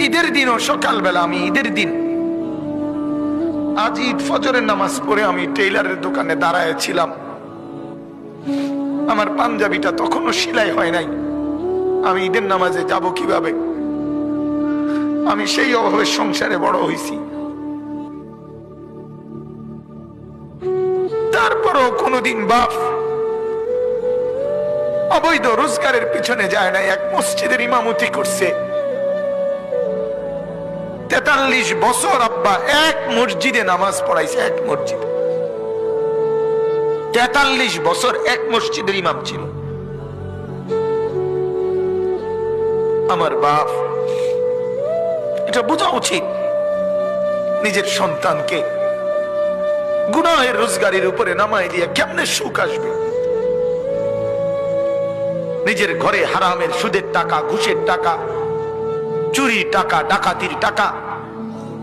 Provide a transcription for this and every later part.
ঈদের দিনও সকালবেলা, আমি ঈদের দিন আজ ঈদ ফজরের নামাজ পড়ে আমি টেইলারের দোকানে দাঁড়ায় ছিলাম। আমার পাঞ্জাবিটা তখনও সেলাই হয় নাই। আমি ঈদের নামাজে যাব কিভাবে? আমি সেই অভাবের সংসারে বড় হয়েছি। তারপরও কোনোদিন বাপ অবৈধ রোজগারের পিছনে যায় না। এক মসজিদের ইমামতি করছে 43 বছর। আব্বা এক মসজিদে নামাজ পড়াইছে, এক মসজিদে 43 বছর এক মসজিদের ইমাম ছিল আমার বাপ। এটা বোঝা উচিত নিজের সন্তানকে গুনাহের রোজগারের উপরে নামাই দিয়ে কেমনে সুখ আসবে? নিজের ঘরে হারামের সুদের টাকা, ঘুষের টাকা, চুরির টাকা, ডাকাতির টাকা,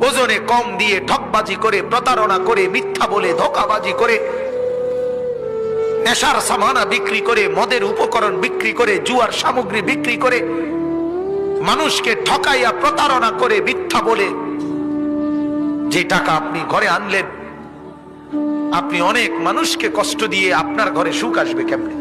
ওজনে কম দিয়ে ঠকবাজি করে, প্রতারণা করে, মিথ্যা বলে, ধোঁকাবাজি করে, নেশার সামানা বিক্রি করে, মদের উপকরণ বিক্রি করে, জুয়ার সামগ্রী বিক্রি করে, মানুষকে ঠকাইয়া প্রতারণা করে, মিথ্যা বলে যে টাকা আপনি ঘরে আনলেন, আপনি অনেক মানুষকে কষ্ট দিয়ে আপনার ঘরে সুখ আসবে কেমনে?